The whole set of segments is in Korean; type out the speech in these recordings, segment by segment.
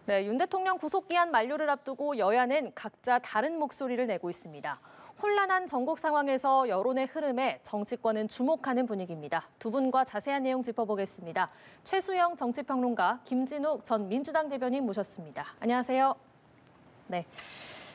네, 윤 대통령 구속기한 만료를 앞두고 여야는 각자 다른 목소리를 내고 있습니다. 혼란한 전국 상황에서 여론의 흐름에 정치권은 주목하는 분위기입니다. 두 분과 자세한 내용 짚어보겠습니다. 최수영 정치평론가, 김진욱 전 민주당 대변인 모셨습니다. 안녕하세요. 네.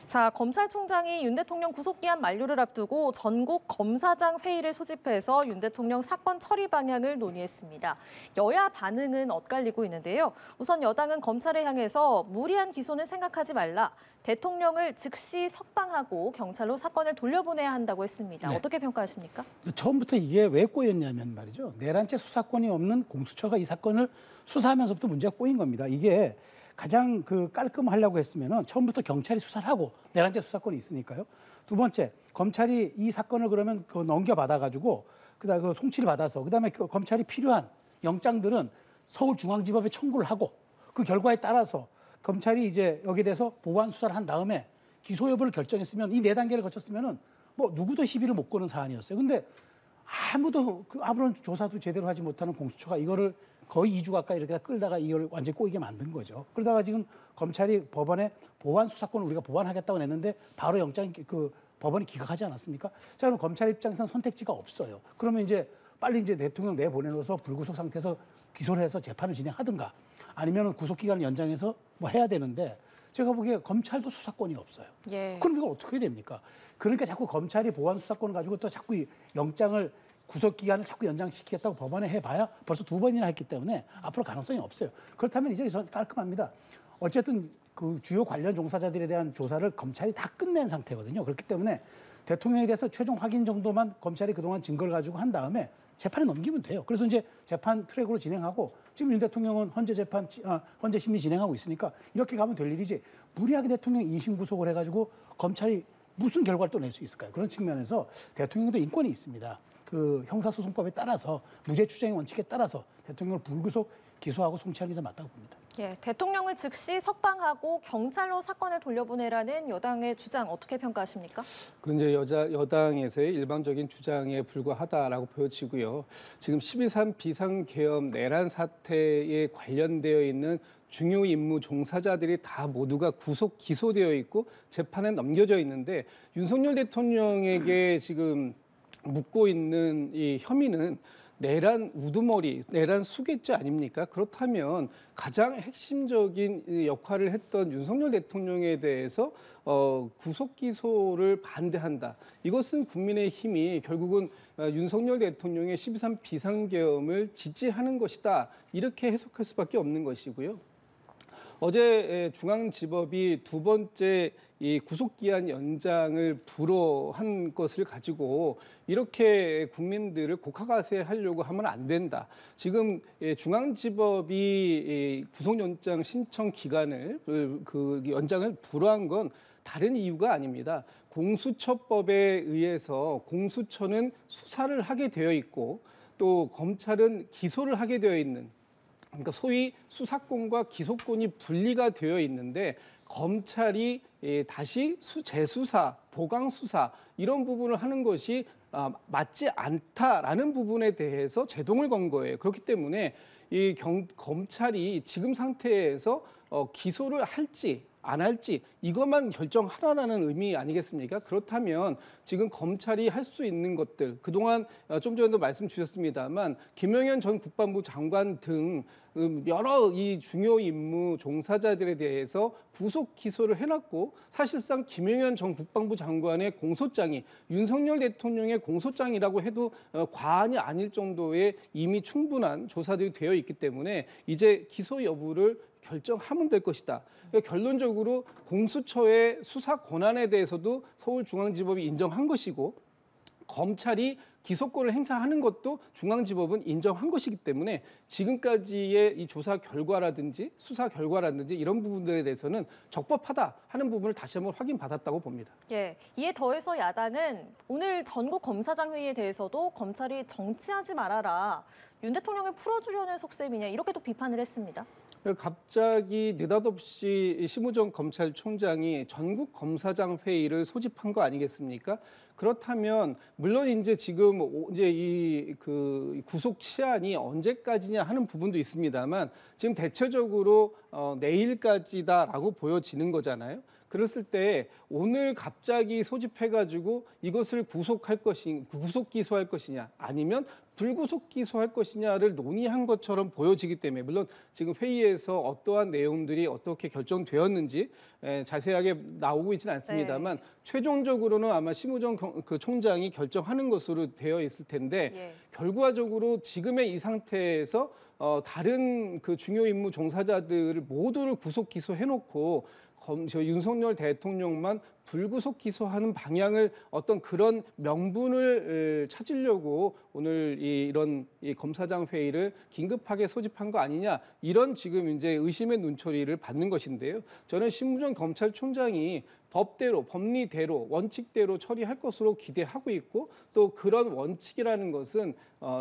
자, 검찰총장이 윤 대통령 구속기한 만료를 앞두고 전국 검사장 회의를 소집해서 윤 대통령 사건 처리 방향을 논의했습니다. 여야 반응은 엇갈리고 있는데요. 우선 여당은 검찰을 향해서 무리한 기소는 생각하지 말라, 대통령을 즉시 석방하고 경찰로 사건을 돌려보내야 한다고 했습니다. 어떻게 평가하십니까? 처음부터 이게 왜 꼬였냐면 말이죠. 내란죄 수사권이 없는 공수처가 이 사건을 수사하면서부터 문제가 꼬인 겁니다. 이게 가장 깔끔하려고 했으면은 처음부터 경찰이 수사를 하고 내란죄 수사권이 있으니까요. 두 번째, 검찰이 이 사건을 그러면 넘겨받아가지고 그다음에 송치를 받아서 그다음에 검찰이 필요한 영장들은 서울중앙지법에 청구를 하고 그 결과에 따라서 검찰이 이제 여기에 대해서 보완 수사를 한 다음에 기소 여부를 결정했으면 이 네 단계를 거쳤으면은 뭐 누구도 시비를 못 거는 사안이었어요. 근데 아무도 아무런 조사도 제대로 하지 못하는 공수처가 이거를 거의 2주 가까이 이렇게 끌다가 이걸 완전히 꼬이게 만든 거죠. 그러다가 지금 검찰이 법원에 보완 수사권을 우리가 보완하겠다고 냈는데 바로 영장 법원이 기각하지 않았습니까? 자, 그럼 검찰 입장에서는 선택지가 없어요. 그러면 이제 빨리 이제 대통령 내보내놓아서 불구속 상태에서 기소를 해서 재판을 진행하든가 아니면 구속기간을 연장해서 뭐 해야 되는데 제가 보기에 검찰도 수사권이 없어요. 예. 그럼 이거 어떻게 됩니까? 그러니까 자꾸 검찰이 보완 수사권을 가지고 또 자꾸 이 영장을 구속기간을 자꾸 연장시키겠다고 법원에 해봐야 벌써 2번이나 했기 때문에 앞으로 가능성이 없어요. 그렇다면 이제 깔끔합니다. 어쨌든 그 주요 관련 종사자들에 대한 조사를 검찰이 다 끝낸 상태거든요. 그렇기 때문에 대통령에 대해서 최종 확인 정도만 검찰이 그동안 증거를 가지고 한 다음에 재판에 넘기면 돼요. 그래서 이제 재판 트랙으로 진행하고 지금 윤 대통령은 헌재 심리 진행하고 있으니까 이렇게 가면 될 일이지 무리하게 대통령 인신 구속을 해가지고 검찰이 무슨 결과를 또 낼 수 있을까요? 그런 측면에서 대통령도 인권이 있습니다. 그 형사소송법에 따라서 무죄 추정의 원칙에 따라서 대통령을 불구속 기소하고 송치하는 게 맞다고 봅니다. 예, 대통령을 즉시 석방하고 경찰로 사건을 돌려보내라는 여당의 주장 어떻게 평가하십니까? 그 이제 여당에서의 일방적인 주장에 불과하다라고 보여지고요. 지금 12.3 비상계엄 내란 사태에 관련되어 있는 중요 임무 종사자들이 다 모두가 구속 기소되어 있고 재판에 넘겨져 있는데 윤석열 대통령에게 지금 묻고 있는 이 혐의는 내란 우두머리, 내란 수괴죄 아닙니까? 그렇다면 가장 핵심적인 역할을 했던 윤석열 대통령에 대해서 구속 기소를 반대한다. 이것은 국민의힘이 결국은 윤석열 대통령의 12.3 비상계엄을 지지하는 것이다. 이렇게 해석할 수밖에 없는 것이고요. 어제 중앙지법이 두 번째 이 구속기한 연장을 불허한 것을 가지고 이렇게 국민들을 곡하가세하려고 하면 안 된다. 지금 중앙지법이 구속연장 신청 기간을 그 연장을 불허한 건 다른 이유가 아닙니다. 공수처법에 의해서 공수처는 수사를 하게 되어 있고 또 검찰은 기소를 하게 되어 있는 그러니까 소위 수사권과 기소권이 분리가 되어 있는데 검찰이 다시 재수사, 보강수사 이런 부분을 하는 것이 맞지 않다라는 부분에 대해서 제동을 건 거예요. 그렇기 때문에 검찰이 지금 상태에서 기소를 할지 안 할지 이것만 결정하라는 의미 아니겠습니까? 그렇다면 지금 검찰이 할 수 있는 것들 그동안 좀 전에도 말씀 주셨습니다만 김영현 전 국방부 장관 등 여러 이 중요 임무 종사자들에 대해서 구속 기소를 해놨고 사실상 김영현 전 국방부 장관의 공소장이 윤석열 대통령의 공소장이라고 해도 과언이 아닐 정도의 이미 충분한 조사들이 되어 있기 때문에 이제 기소 여부를 결정하면 될 것이다. 그러니까 결론적으로 공수처의 수사 권한에 대해서도 서울중앙지법이 인정한 것이고 검찰이 기소권을 행사하는 것도 중앙지법은 인정한 것이기 때문에 지금까지의 이 조사 결과라든지 수사 결과라든지 이런 부분들에 대해서는 적법하다 하는 부분을 다시 한번 확인받았다고 봅니다. 예, 이에 더해서 야당은 오늘 전국 검사장 회의에 대해서도 검찰이 정치하지 말아라, 윤 대통령을 풀어주려는 속셈이냐 이렇게 또 비판을 했습니다. 갑자기 느닷없이 심우정 검찰총장이 전국 검사장 회의를 소집한 거 아니겠습니까? 그렇다면 물론 이제 지금 이제 이 그 구속 시한이 언제까지냐 하는 부분도 있습니다만 지금 대체적으로 내일까지다라고 보여지는 거잖아요. 그랬을 때 오늘 갑자기 소집해가지고 이것을 구속 기소할 것이냐 아니면 불구속 기소할 것이냐를 논의한 것처럼 보여지기 때문에 물론 지금 회의에서 어떠한 내용들이 어떻게 결정되었는지 자세하게 나오고 있지는 않습니다만 네. 최종적으로는 아마 심우정 그 총장이 결정하는 것으로 되어 있을 텐데 예. 결과적으로 지금의 이 상태에서 다른 그 중요 임무 종사자들을 모두를 구속 기소해놓고 저 윤석열 대통령만 불구속 기소하는 방향을 어떤 그런 명분을 찾으려고 오늘 이런 검사장 회의를 긴급하게 소집한 거 아니냐 이런 지금 이제 의심의 눈초리를 받는 것인데요. 저는 심우정 검찰총장이 법대로 법리대로 원칙대로 처리할 것으로 기대하고 있고 또 그런 원칙이라는 것은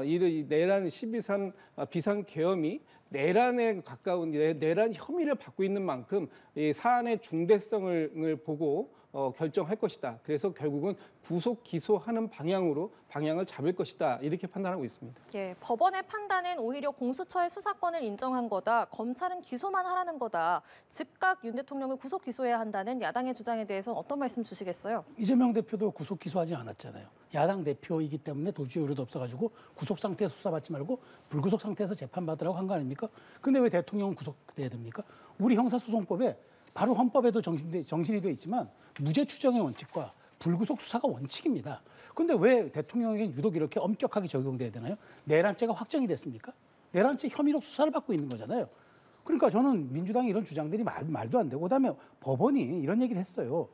이 내란 12.3 비상계엄이 내란에 가까운 내란 혐의를 받고 있는 만큼 이 사안의 중대성을 보고 결정할 것이다. 그래서 결국은 구속 기소하는 방향을 잡을 것이다. 이렇게 판단하고 있습니다. 예, 법원의 판단은 오히려 공수처의 수사권을 인정한 거다. 검찰은 기소만 하라는 거다. 즉각 윤 대통령을 구속 기소해야 한다는 야당의 주장에 대해서 어떤 말씀 주시겠어요? 이재명 대표도 구속 기소하지 않았잖아요. 야당 대표이기 때문에 도저히 여유도 없어가지고 구속 상태에서 수사받지 말고 불구속 상태에서 재판받으라고 한 거 아닙니까? 근데 왜 대통령은 구속돼야 됩니까? 우리 형사소송법에 바로 헌법에도 정신이 돼 있지만 무죄 추정의 원칙과 불구속 수사가 원칙입니다. 그런데 왜 대통령에게 유독 이렇게 엄격하게 적용돼야 되나요? 내란죄가 확정이 됐습니까? 내란죄 혐의로 수사를 받고 있는 거잖아요. 그러니까 저는 민주당의 이런 주장들이 말도 안 되고 그다음에 법원이 이런 얘기를 했어요.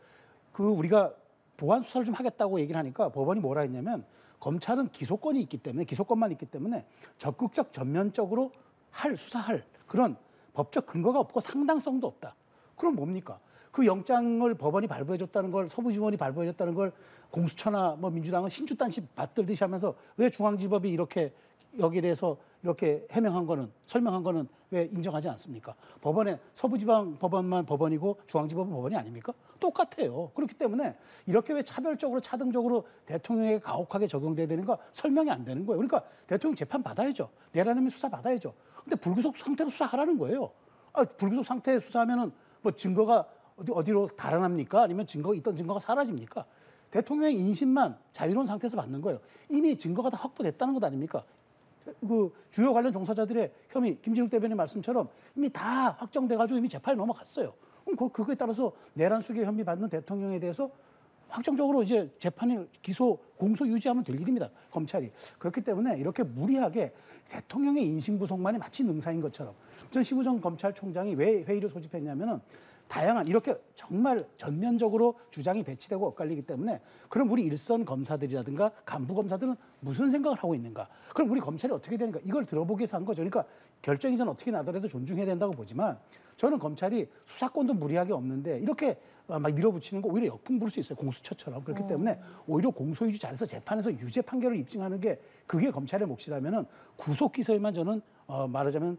우리가 보완 수사를 좀 하겠다고 얘기를 하니까 법원이 뭐라 했냐면 검찰은 기소권만 있기 때문에 적극적 전면적으로 수사할 그런 법적 근거가 없고 상당성도 없다. 그럼 뭡니까? 그 영장을 법원이 발부해줬다는 걸 서부지법이 발부해줬다는 걸 공수처나 뭐 민주당은 신주단식 받들듯이 하면서 왜 중앙지법이 이렇게 여기에 대해서 이렇게 설명한 거는 왜 인정하지 않습니까? 법원에 서부지방 법원만 법원이고 중앙지법은 법원이 아닙니까? 똑같아요. 그렇기 때문에 이렇게 왜 차등적으로 대통령에게 가혹하게 적용돼야 되는가 설명이 안 되는 거예요. 그러니까 대통령 재판 받아야죠. 내란 혐의 수사 받아야죠. 근데 불구속 상태로 수사하라는 거예요. 불구속 상태에 수사하면은 뭐 증거가 어디로 달아납니까? 아니면 있던 증거가 사라집니까? 대통령의 인신만 자유로운 상태에서 받는 거예요. 이미 증거가 다 확보됐다는 것 아닙니까? 그 주요 관련 종사자들의 혐의, 김진욱 대변인 말씀처럼 이미 다 확정돼가지고 이미 재판에 넘어갔어요. 그럼 그거에 따라서 내란 수계 혐의 받는 대통령에 대해서 확정적으로 이제 재판을 공소 유지하면 될 일입니다. 검찰이. 그렇기 때문에 이렇게 무리하게 대통령의 인신 구속만이 마치 능사인 것처럼 전 심우정 검찰총장이 왜 회의를 소집했냐면은 다양한 이렇게 정말 전면적으로 주장이 배치되고 엇갈리기 때문에 그럼 우리 일선 검사들이라든가 간부 검사들은 무슨 생각을 하고 있는가? 그럼 우리 검찰이 어떻게 되는가? 이걸 들어보기 위해서 한 거죠. 그러니까 결정이 전 어떻게 나더라도 존중해야 된다고 보지만 저는 검찰이 수사권도 무리하게 없는데 이렇게 막 밀어붙이는 거 오히려 역풍 불 수 있어요. 공수처처럼. 그렇기 때문에 오히려 공소유지 잘해서 재판에서 유죄 판결을 입증하는 게 그게 검찰의 몫이라면은 구속 기소에만 저는 말하자면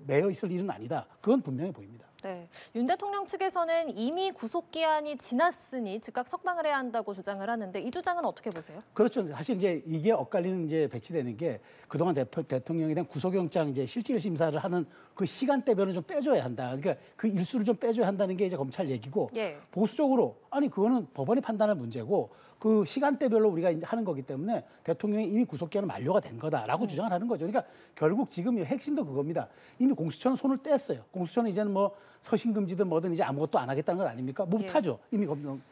매여 있을 일은 아니다. 그건 분명해 보입니다. 네, 윤 대통령 측에서는 이미 구속 기한이 지났으니 즉각 석방을 해야 한다고 주장을 하는데 이 주장은 어떻게 보세요? 그렇죠. 사실 이제 이게 엇갈리는 이제 배치되는 게 그동안 대통령에 대한 구속영장 이제 실질 심사를 하는 그 시간대별은 좀 빼줘야 한다. 그러니까 그 일수를 좀 빼줘야 한다는 게 이제 검찰 얘기고 예. 보수적으로 그거는 법원이 판단할 문제고 그 시간대별로 우리가 이제 하는 거기 때문에 대통령이 이미 구속기한은 만료가 된 거다라고 주장을 하는 거죠. 그러니까 결국 지금 핵심도 그겁니다. 이미 공수처는 손을 뗐어요. 공수처는 이제는 뭐 서신금지든 뭐든 이제 아무것도 안 하겠다는 것 아닙니까? 못하죠. 이미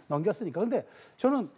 넘겼으니까. 근데 저는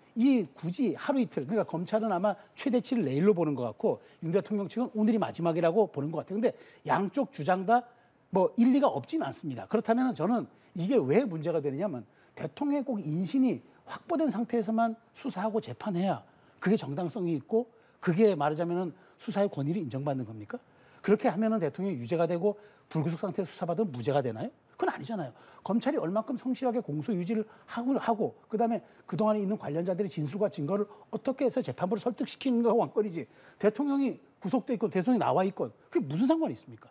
굳이 하루 이틀, 그러니까 검찰은 아마 최대치를 내일로 보는 것 같고 윤 대통령 측은 오늘이 마지막이라고 보는 것 같아요. 근데 양쪽 주장 다 뭐 일리가 없지는 않습니다. 그렇다면 저는 이게 왜 문제가 되느냐면 대통령의 꼭 인신이 확보된 상태에서만 수사하고 재판해야 그게 정당성이 있고 그게 말하자면은 수사의 권위를 인정받는 겁니까? 그렇게 하면은 대통령이 유죄가 되고 불구속 상태에서 수사받으면 무죄가 되나요? 그건 아니잖아요. 검찰이 얼만큼 성실하게 공소 유지를 하고 그다음에 그동안에 있는 관련자들의 진술과 증거를 어떻게 해서 재판부를 설득시키는 거 왕권이지. 대통령이 구속돼 있건 대통령이 나와 있건 그게 무슨 상관이 있습니까?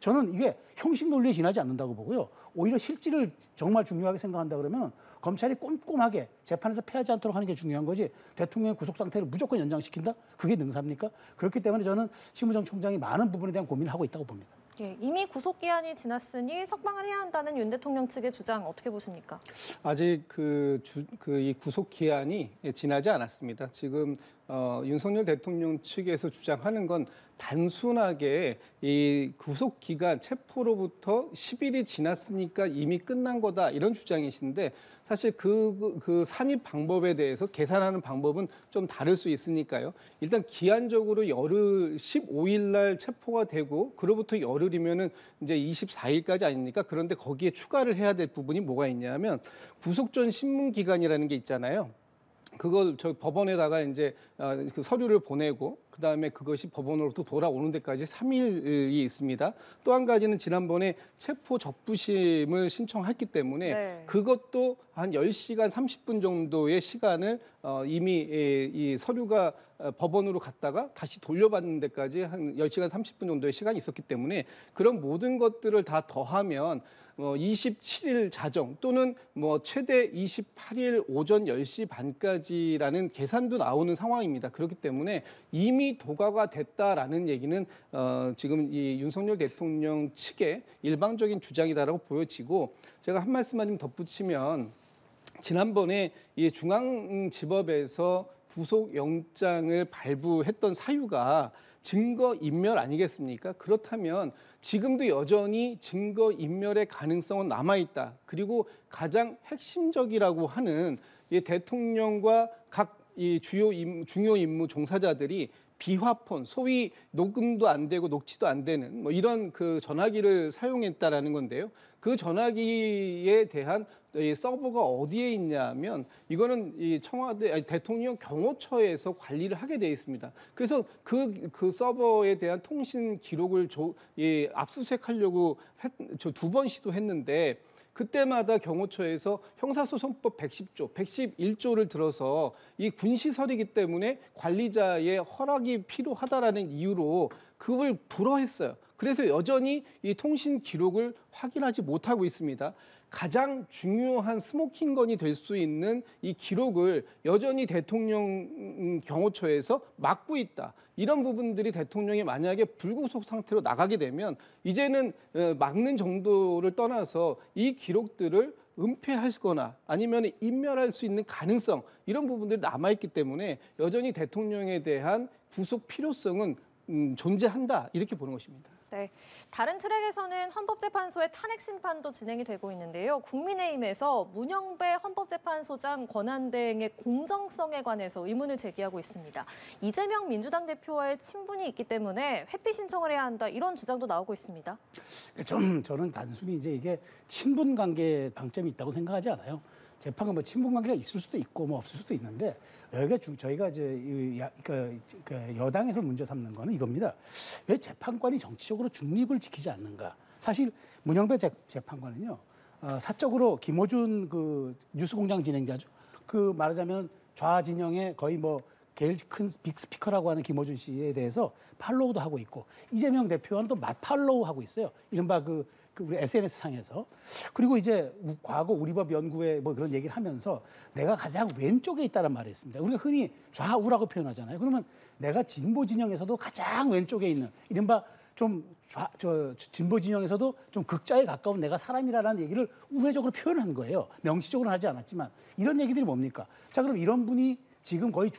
저는 이게 형식 논리에 지나지 않는다고 보고요. 오히려 실질을 정말 중요하게 생각한다 그러면 검찰이 꼼꼼하게 재판에서 패하지 않도록 하는 게 중요한 거지 대통령의 구속 상태를 무조건 연장시킨다? 그게 능사입니까? 그렇기 때문에 저는 심우정 총장이 많은 부분에 대한 고민을 하고 있다고 봅니다. 예, 이미 구속 기한이 지났으니 석방을 해야 한다는 윤 대통령 측의 주장 어떻게 보십니까? 아직 이 구속 기한이 지나지 않았습니다. 지금 윤석열 대통령 측에서 주장하는 건 단순하게 이 구속 기간 체포로부터 10일이 지났으니까 이미 끝난 거다 이런 주장이신데 사실 그 산입 방법에 대해서 계산하는 방법은 좀 다를 수 있으니까요. 일단 기한적으로 열흘 15일 날 체포가 되고 그로부터 열흘이면은 이제 24일까지 아닙니까? 그런데 거기에 추가를 해야 될 부분이 뭐가 있냐면 구속 전 신문 기간이라는 게 있잖아요. 그걸 저 법원에다가 이제 그 서류를 보내고 그다음에 그것이 법원으로부터 돌아오는 데까지 3일이 있습니다. 또 한 가지는 지난번에 체포 적부심을 신청했기 때문에 네. 그것도 한 10시간 30분 정도의 시간을 이미 이 서류가 법원으로 갔다가 다시 돌려받는 데까지 한 10시간 30분 정도의 시간이 있었기 때문에 그런 모든 것들을 다 더하면 27일 자정 또는 최대 28일 오전 10시 반까지라는 계산도 나오는 상황입니다. 그렇기 때문에 이미 도과가 됐다라는 얘기는 지금 이 윤석열 대통령 측의 일방적인 주장이다라고 보여지고 제가 한 말씀만 좀 덧붙이면 지난번에 이 중앙지법에서 구속영장을 발부했던 사유가 증거인멸 아니겠습니까? 그렇다면 지금도 여전히 증거인멸의 가능성은 남아있다. 그리고 가장 핵심적이라고 하는 이 대통령과 각 이 중요 임무 종사자들이 비화폰, 소위 녹음도 안 되고 녹취도 안 되는 이런 그 전화기를 사용했다라는 건데요. 그 전화기에 대한 이 서버가 어디에 있냐면 이거는 이 대통령 경호처에서 관리를 하게 돼 있습니다. 그래서 그 서버에 대한 통신 기록을 압수수색하려고 2번 시도했는데 그때마다 경호처에서 형사소송법 110조, 111조를 들어서 이 군시설이기 때문에 관리자의 허락이 필요하다라는 이유로 그걸 불허했어요. 그래서 여전히 이 통신 기록을 확인하지 못하고 있습니다. 가장 중요한 스모킹건이 될 수 있는 이 기록을 여전히 대통령 경호처에서 막고 있다. 이런 부분들이 대통령이 만약에 불구속 상태로 나가게 되면 이제는 막는 정도를 떠나서 이 기록들을 은폐하거나 아니면 인멸할 수 있는 가능성 이런 부분들이 남아있기 때문에 여전히 대통령에 대한 구속 필요성은 존재한다 이렇게 보는 것입니다. 네, 다른 트랙에서는 헌법재판소의 탄핵 심판도 진행이 되고 있는데요. 국민의힘에서 문영배 헌법재판소장 권한대행의 공정성에 관해서 의문을 제기하고 있습니다. 이재명 민주당 대표와의 친분이 있기 때문에 회피 신청을 해야 한다 이런 주장도 나오고 있습니다. 저는 단순히 이제 이게 친분 관계 방점이 있다고 생각하지 않아요. 재판은 친분 관계가 있을 수도 있고 없을 수도 있는데 여기가 저희가 이제 여당에서 문제 삼는 거는 이겁니다. 왜 재판관이 정치적으로 중립을 지키지 않는가? 사실 문영배 재판관은요 사적으로 김어준 그 뉴스공장 진행자죠. 그 말하자면 좌진영의 거의 제일 큰 빅스피커라고 하는 김어준 씨에 대해서 팔로우도 하고 있고 이재명 대표와는 또 맞팔로우 하고 있어요. 이른바 우리 SNS 상에서. 그리고 이제 과거 우리법 연구에 그런 얘기를 하면서 내가 가장 왼쪽에 있다는 말이 있습니다. 우리가 흔히 좌우라고 표현하잖아요. 그러면 내가 진보 진영에서도 가장 왼쪽에 있는 이른바 진보 진영에서도 좀 극좌에 가까운 내가 사람이라는 얘기를 우회적으로 표현한 거예요. 명시적으로는 하지 않았지만 이런 얘기들이 뭡니까? 자, 그럼 이런 분이 지금 거의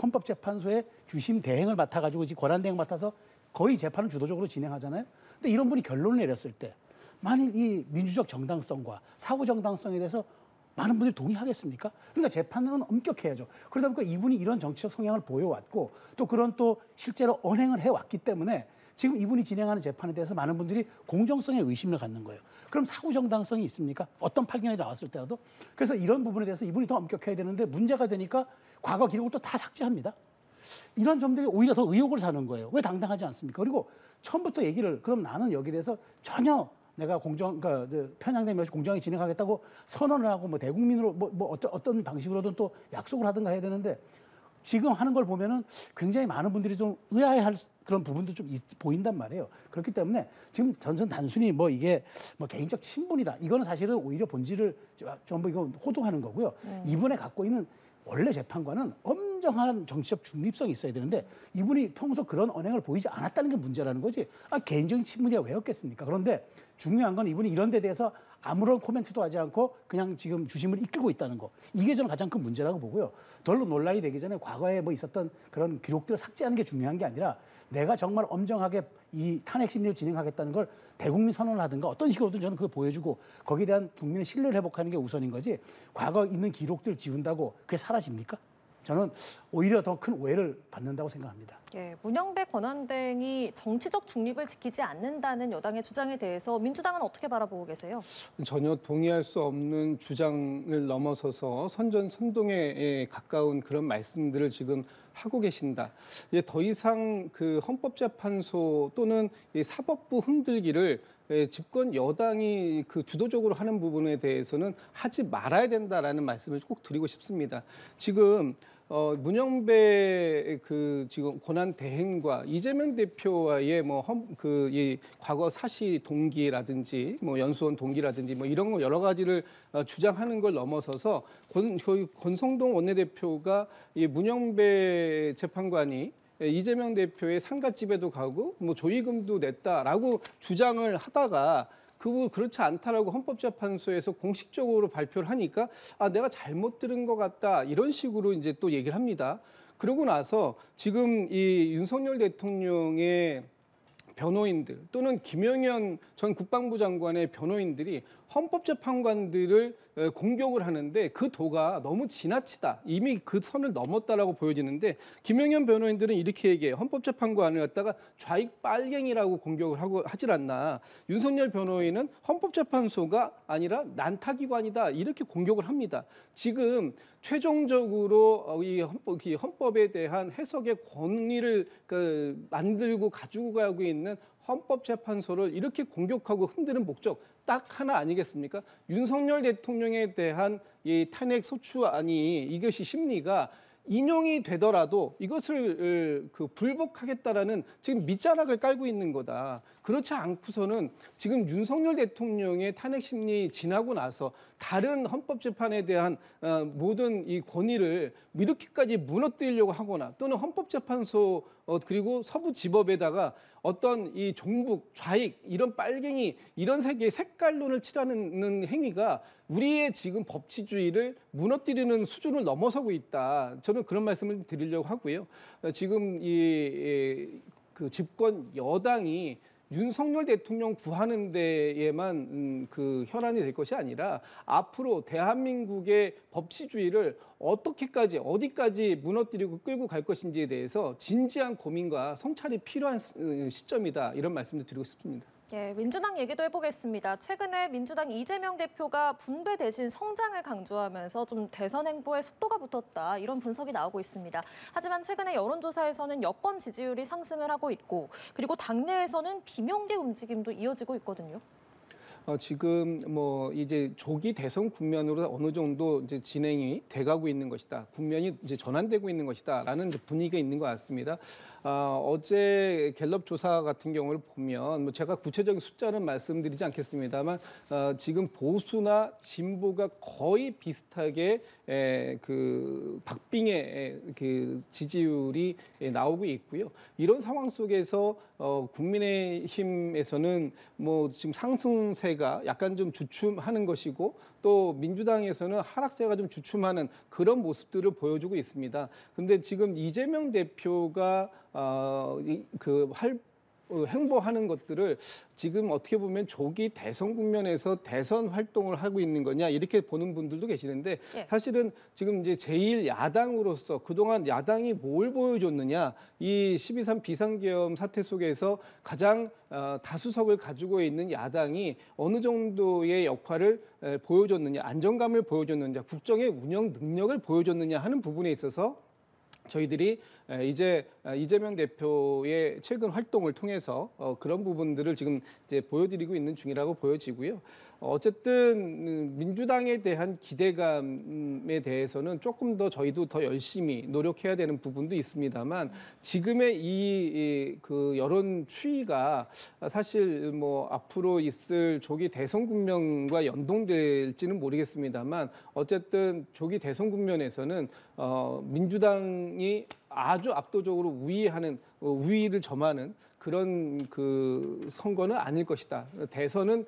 헌법재판소의 주심 대행을 맡아가지고 권한 대행 맡아서 거의 재판을 주도적으로 진행하잖아요. 근데 이런 분이 결론을 내렸을 때 만일 이 민주적 정당성과 사후 정당성에 대해서 많은 분들이 동의하겠습니까? 그러니까 재판은 엄격해야죠. 그러다 보니까 이분이 이런 정치적 성향을 보여왔고 또 그런 또 실제로 언행을 해왔기 때문에 지금 이분이 진행하는 재판에 대해서 많은 분들이 공정성에 의심을 갖는 거예요. 그럼 사후 정당성이 있습니까? 어떤 판결이 나왔을 때라도. 그래서 이런 부분에 대해서 이분이 더 엄격해야 되는데 문제가 되니까 과거 기록을 또 다 삭제합니다. 이런 점들이 오히려 더 의혹을 사는 거예요. 왜 당당하지 않습니까? 그리고 처음부터 그럼 나는 여기에 대해서 전혀 내가 편향되면서 공정하게 진행하겠다고 선언을 하고 대국민으로 어떤 방식으로든 또 약속을 하든가 해야 되는데 지금 하는 걸 보면은 굉장히 많은 분들이 좀 의아해할 그런 부분도 좀 보인단 말이에요. 그렇기 때문에 지금 전선 단순히 뭐 이게 뭐 개인적 친분이다. 이거는 사실은 오히려 본질을 전부 이거 호도하는 거고요. 이분이 갖고 있는 원래 재판관은 엄정한 정치적 중립성이 있어야 되는데 이분이 평소 그런 언행을 보이지 않았다는 게 문제라는 거지. 개인적인 친분이야 왜 없겠습니까? 그런데 중요한 건 이분이 이런 데 대해서 아무런 코멘트도 하지 않고 그냥 지금 주심을 이끌고 있다는 거. 이게 저는 가장 큰 문제라고 보고요. 별로 논란이 되기 전에 과거에 뭐 있었던 그런 기록들을 삭제하는 게 중요한 게 아니라 내가 정말 엄정하게 이 탄핵 심리를 진행하겠다는 걸 대국민 선언을 하든가 어떤 식으로든 저는 그거 보여주고 거기에 대한 국민의 신뢰를 회복하는 게 우선인 거지 과거 있는 기록들 지운다고 그게 사라집니까? 저는 오히려 더 큰 오해를 받는다고 생각합니다. 예, 문영배 권한대행이 정치적 중립을 지키지 않는다는 여당의 주장에 대해서 민주당은 어떻게 바라보고 계세요? 전혀 동의할 수 없는 주장을 넘어서서 선전선동에 가까운 그런 말씀들을 지금 하고 계신다. 이제 더 이상 그 헌법재판소 또는 이 사법부 흔들기를 집권 여당이 그 주도적으로 하는 부분에 대해서는 하지 말아야 된다라는 말씀을 꼭 드리고 싶습니다. 지금 문영배 그 지금 권한 대행과 이재명 대표와의 이 과거 사시 동기라든지 뭐 연수원 동기라든지 뭐 이런 거 여러 가지를 주장하는 걸 넘어서서 권성동 원내대표가 이 문영배 재판관이 이재명 대표의 상가집에도 가고 뭐 조의금도 냈다라고 주장을 하다가 그렇지 않다라고 헌법재판소에서 공식적으로 발표를 하니까 내가 잘못 들은 것 같다 이런 식으로 이제 또 얘기를 합니다. 그러고 나서 지금 이 윤석열 대통령의 변호인들 또는 김영현 전 국방부 장관의 변호인들이 헌법재판관들을 공격을 하는데 그 도가 너무 지나치다. 이미 그 선을 넘었다라고 보여지는데 김영현 변호인들은 이렇게 얘기해요. 헌법재판관을 갖다가 좌익 빨갱이라고 공격을 하질 않나. 윤석열 변호인은 헌법재판소가 아니라 난타기관이다. 이렇게 공격을 합니다. 지금 최종적으로 이 헌법에 대한 해석의 권위를 만들고 가지고 가고 있는 헌법재판소를 이렇게 공격하고 흔드는 목적 딱 하나 아니겠습니까? 윤석열 대통령에 대한 이 탄핵 소추안이 이것이 심리가 인용이 되더라도 이것을 불복하겠다라는 지금 밑자락을 깔고 있는 거다. 그렇지 않고서는 지금 윤석열 대통령의 탄핵 심리 지나고 나서 다른 헌법재판에 대한 모든 이 권위를 이렇게까지 무너뜨리려고 하거나 또는 헌법재판소 그리고 서부지법에다가 어떤 이 종북, 좌익 이런 빨갱이 이런 세계의 색깔론을 칠하는 행위가 우리의 지금 법치주의를 무너뜨리는 수준을 넘어서고 있다. 저는 그런 말씀을 드리려고 하고요. 지금 그 집권 여당이 윤석열 대통령 구하는 데에만 그 혈안이 될 것이 아니라 앞으로 대한민국의 법치주의를 어디까지 무너뜨리고 끌고 갈 것인지에 대해서 진지한 고민과 성찰이 필요한 시점이다. 이런 말씀도 드리고 싶습니다. 예, 민주당 얘기도 해보겠습니다. 최근에 민주당 이재명 대표가 분배 대신 성장을 강조하면서 좀 대선 행보에 속도가 붙었다 이런 분석이 나오고 있습니다. 하지만 최근에 여론조사에서는 여권 지지율이 상승을 하고 있고 그리고 당내에서는 비명계 움직임도 이어지고 있거든요. 지금 뭐 이제 조기 대선 국면으로 어느 정도 이제 진행이 돼가고 있는 것이다. 국면이 이제 전환되고 있는 것이다라는 이제 분위기가 있는 것 같습니다. 어제 갤럽 조사 같은 경우를 보면 뭐 제가 구체적인 숫자는 말씀드리지 않겠습니다만 지금 보수나 진보가 거의 비슷하게 그 박빙의 그 지지율이 나오고 있고요. 이런 상황 속에서 국민의힘에서는 뭐 지금 상승세가 약간 좀 주춤하는 것이고 또 민주당에서는 하락세가 좀 주춤하는 그런 모습들을 보여주고 있습니다. 근데 지금 이재명 대표가 행보하는 것들을 지금 어떻게 보면 조기 대선 국면에서 대선 활동을 하고 있는 거냐 이렇게 보는 분들도 계시는데 사실은 지금 이제 제1야당으로서 그동안 야당이 뭘 보여줬느냐 이 12.3 비상계엄 사태 속에서 가장 다수석을 가지고 있는 야당이 어느 정도의 역할을 보여줬느냐 안정감을 보여줬느냐 국정의 운영 능력을 보여줬느냐 하는 부분에 있어서 저희들이 이제 이재명 대표의 최근 활동을 통해서 그런 부분들을 지금 이제 보여드리고 있는 중이라고 보여지고요. 어쨌든 민주당에 대한 기대감에 대해서는 조금 더 저희도 더 열심히 노력해야 되는 부분도 있습니다만 지금의 그 여론 추이가 사실 뭐 앞으로 있을 조기 대선 국면과 연동될지는 모르겠습니다만 어쨌든 조기 대선 국면에서는 민주당이 아주 압도적으로 우위를 점하는 그런 그 선거는 아닐 것이다. 대선은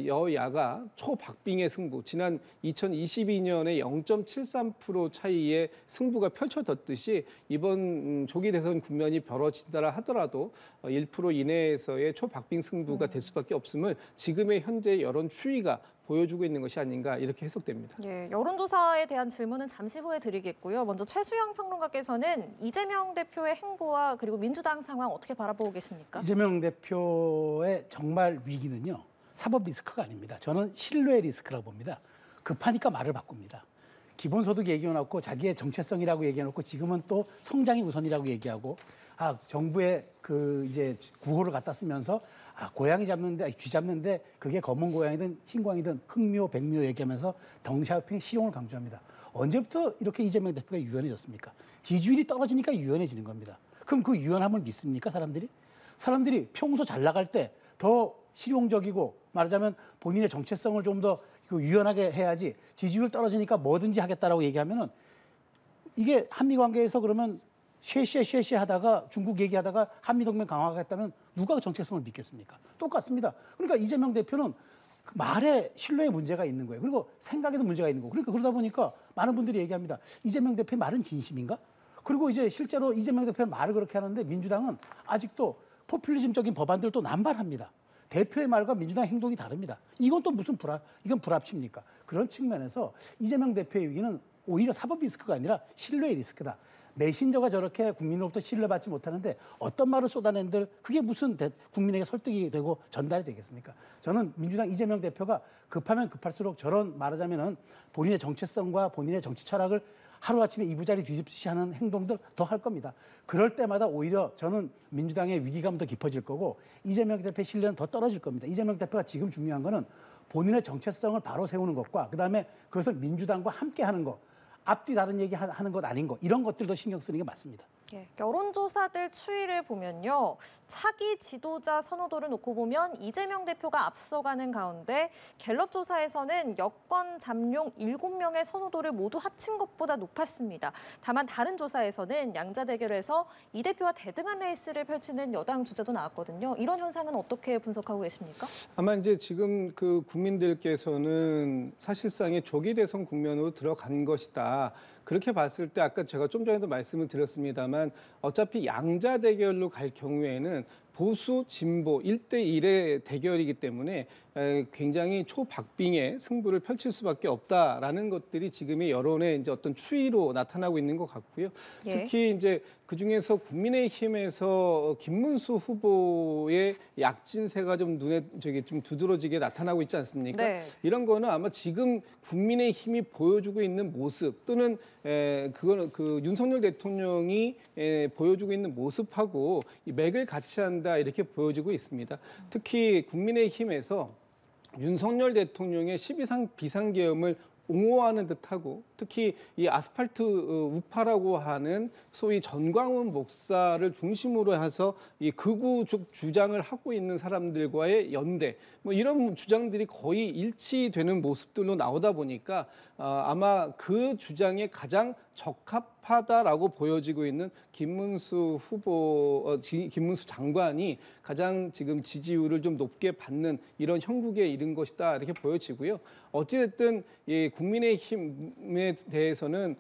여야가 초박빙의 승부, 지난 2022년에 0.73% 차이의 승부가 펼쳐졌듯이 이번 조기 대선 국면이 벌어진다 하더라도 1% 이내에서의 초박빙 승부가 될 수밖에 없음을 지금의 현재 여론 추이가 보여주고 있는 것이 아닌가 이렇게 해석됩니다. 예, 여론조사에 대한 질문은 잠시 후에 드리겠고요. 먼저 최수영 평론가께서는 이재명 대표의 행보와 그리고 민주당 상황 어떻게 바라보고 계십니까? 이재명 대표의 정말 위기는요. 사법 리스크가 아닙니다. 저는 신뢰 리스크라고 봅니다. 급하니까 말을 바꿉니다. 기본소득 얘기해놓고 자기의 정체성이라고 얘기해놓고 지금은 또 성장이 우선이라고 얘기하고 정부의 그 이제 구호를 갖다 쓰면서 고양이 잡는데 쥐 잡는데 그게 검은 고양이든 흰 고양이든 흑묘 백묘 얘기하면서 덩샤오핑 실용을 강조합니다. 언제부터 이렇게 이재명 대표가 유연해졌습니까? 지지율이 떨어지니까 유연해지는 겁니다. 그럼 그 유연함을 믿습니까 사람들이? 사람들이 평소 잘 나갈 때 더 실용적이고 말하자면 본인의 정체성을 좀 더 유연하게 해야지 지지율 떨어지니까 뭐든지 하겠다라고 얘기하면은 이게 한미 관계에서 그러면 쉐쉐쉐쉐 하다가 중국 얘기하다가 한미동맹 강화하겠다면 누가 정체성을 믿겠습니까? 똑같습니다. 그러니까 이재명 대표는 그 말에 신뢰의 문제가 있는 거예요. 그리고 생각에도 문제가 있는 거고. 그러니까 그러다 보니까 많은 분들이 얘기합니다. 이재명 대표의 말은 진심인가? 그리고 이제 실제로 이재명 대표의 말을 그렇게 하는데 민주당은 아직도 포퓰리즘적인 법안들도 남발합니다. 대표의 말과 민주당 행동이 다릅니다. 이건 또 무슨 이건 불합치입니까? 그런 측면에서 이재명 대표의 위기는 오히려 사법 리스크가 아니라 신뢰의 리스크다. 메신저가 저렇게 국민으로부터 신뢰받지 못하는데 어떤 말을 쏟아낸들 그게 무슨 국민에게 설득이 되고 전달이 되겠습니까? 저는 민주당 이재명 대표가 급하면 급할수록 저런 말하자면은 본인의 정체성과 본인의 정치 철학을 하루아침에 이부자리 뒤집듯이 하는 행동들 더 할 겁니다. 그럴 때마다 오히려 저는 민주당의 위기감은 더 깊어질 거고 이재명 대표의 신뢰는 더 떨어질 겁니다. 이재명 대표가 지금 중요한 거는 본인의 정체성을 바로 세우는 것과 그다음에 그것을 민주당과 함께 하는 것, 앞뒤 다른 얘기 하는 것 아닌 것 이런 것들도 신경 쓰는 게 맞습니다. 예, 여론조사들 추이를 보면요. 차기 지도자 선호도를 놓고 보면 이재명 대표가 앞서가는 가운데 갤럽 조사에서는 여권 잠룡 7명의 선호도를 모두 합친 것보다 높았습니다. 다만 다른 조사에서는 양자 대결에서 이 대표와 대등한 레이스를 펼치는 여당 주자도 나왔거든요. 이런 현상은 어떻게 분석하고 계십니까? 아마 이제 지금 그 국민들께서는 사실상의 조기 대선 국면으로 들어간 것이다. 그렇게 봤을 때 아까 제가 좀 전에도 말씀을 드렸습니다만 어차피 양자 대결로 갈 경우에는 보수 진보 1대1의 대결이기 때문에 굉장히 초박빙의 승부를 펼칠 수밖에 없다라는 것들이 지금의 여론의 이제 어떤 추이로 나타나고 있는 것 같고요. 예. 특히 이제 그 중에서 국민의힘에서 김문수 후보의 약진세가 좀 눈에 좀 두드러지게 나타나고 있지 않습니까? 네. 이런 거는 아마 지금 국민의힘이 보여주고 있는 모습 또는 그거는 그 윤석열 대통령이 보여주고 있는 모습하고 이 맥을 같이 한다 이렇게 보여지고 있습니다. 특히 국민의힘에서 윤석열 대통령의 12상 비상계엄을 옹호하는 듯하고 특히 이 아스팔트 우파라고 하는 소위 전광훈 목사를 중심으로 해서 이 극우적 주장을 하고 있는 사람들과의 연대 뭐 이런 주장들이 거의 일치되는 모습들로 나오다 보니까 아마 그 주장에 가장 적합하다라고 보여지고 있는 김문수 후보, 김문수 장관이 가장 지금 지지율을 좀 높게 받는 이런 형국에 이른 것이다 이렇게 보여지고요. 어찌됐든 이 국민의힘에 대해서는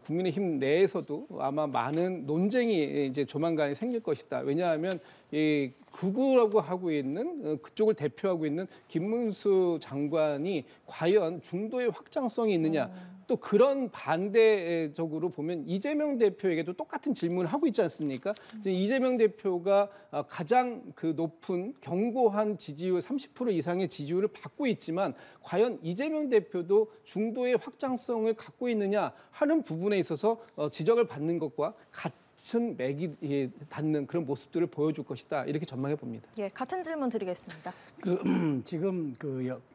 국민의힘 내에서도 아마 많은 논쟁이 이제 조만간에 생길 것이다. 왜냐하면 이 극우라고 하고 있는 그쪽을 대표하고 있는 김문수 장관이 과연 중도의 확장성이 있느냐. 또 그런 반대적으로 보면 이재명 대표에게도 똑같은 질문을 하고 있지 않습니까? 이재명 대표가 가장 그 높은 견고한 지지율 30% 이상의 지지율을 받고 있지만 과연 이재명 대표도 중도의 확장성을 갖고 있느냐 하는 부분에 있어서 지적을 받는 것과 같이 빛은 맥이 닿는 그런 모습들을 보여줄 것이다. 이렇게 전망해 봅니다. 예, 같은 질문 드리겠습니다. 지금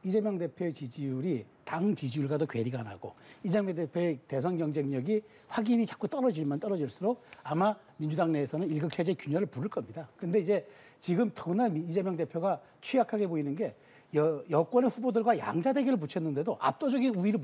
이재명 대표의 지지율이 당 지지율과도 괴리가 나고 이재명 대표의 대선 경쟁력이 확연히 자꾸 떨어지면 떨어질수록 아마 민주당 내에서는 일극체제 균열을 부를 겁니다. 근데 이제 지금 더구나 이재명 대표가 취약하게 보이는 게 여권의 후보들과 양자 대결을 붙였는데도 압도적인 우위를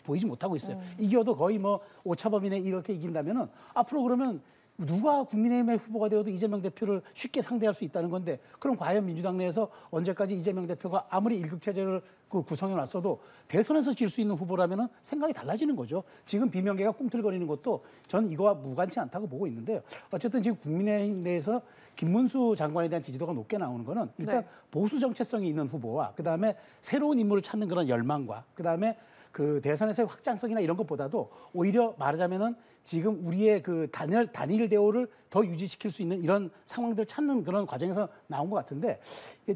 보이지 못하고 있어요. 이겨도 거의 뭐 오차범위 내 이렇게 이긴다면은 앞으로 그러면 누가 국민의힘의 후보가 되어도 이재명 대표를 쉽게 상대할 수 있다는 건데 그럼 과연 민주당 내에서 언제까지 이재명 대표가 아무리 일극체제를 구성해 놨어도 대선에서 질 수 있는 후보라면은 생각이 달라지는 거죠. 지금 비명계가 꿈틀거리는 것도 전 이거와 무관치 않다고 보고 있는데요. 어쨌든 지금 국민의힘 내에서 김문수 장관에 대한 지지도가 높게 나오는 거는 일단 네. 보수 정체성이 있는 후보와 그다음에 새로운 인물을 찾는 그런 열망과 그다음에 그 대선에서의 확장성이나 이런 것보다도 오히려 말하자면은 지금 우리의 그 단일 대우를 더 유지시킬 수 있는 이런 상황들을 찾는 그런 과정에서 나온 것 같은데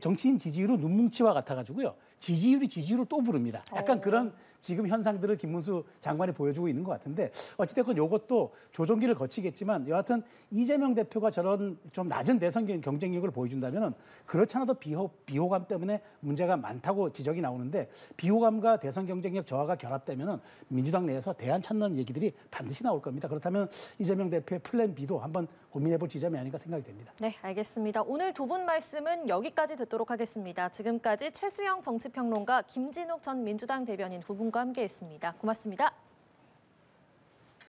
정치인 지지율은 눈뭉치와 같아가지고요. 지지율이 지지율을 또 부릅니다. 약간 그런 지금 현상들을 김문수 장관이 보여주고 있는 것 같은데 어찌됐건 이것도 조정기를 거치겠지만 여하튼 이재명 대표가 저런 좀 낮은 대선 경쟁력을 보여준다면 그렇지 않아도 비호감 때문에 문제가 많다고 지적이 나오는데 비호감과 대선 경쟁력 저하가 결합되면 민주당 내에서 대안 찾는 얘기들이 반드시 나올 겁니다. 그렇다면 이재명 대표의 플랜 B도 한번 고민해볼 지점이 아닌가 생각이 됩니다. 네, 알겠습니다. 오늘 두 분 말씀은 여기까지 듣도록 하겠습니다. 지금까지 최수영 정치평론가, 김진욱 전 민주당 대변인 두 분과 함께했습니다. 고맙습니다.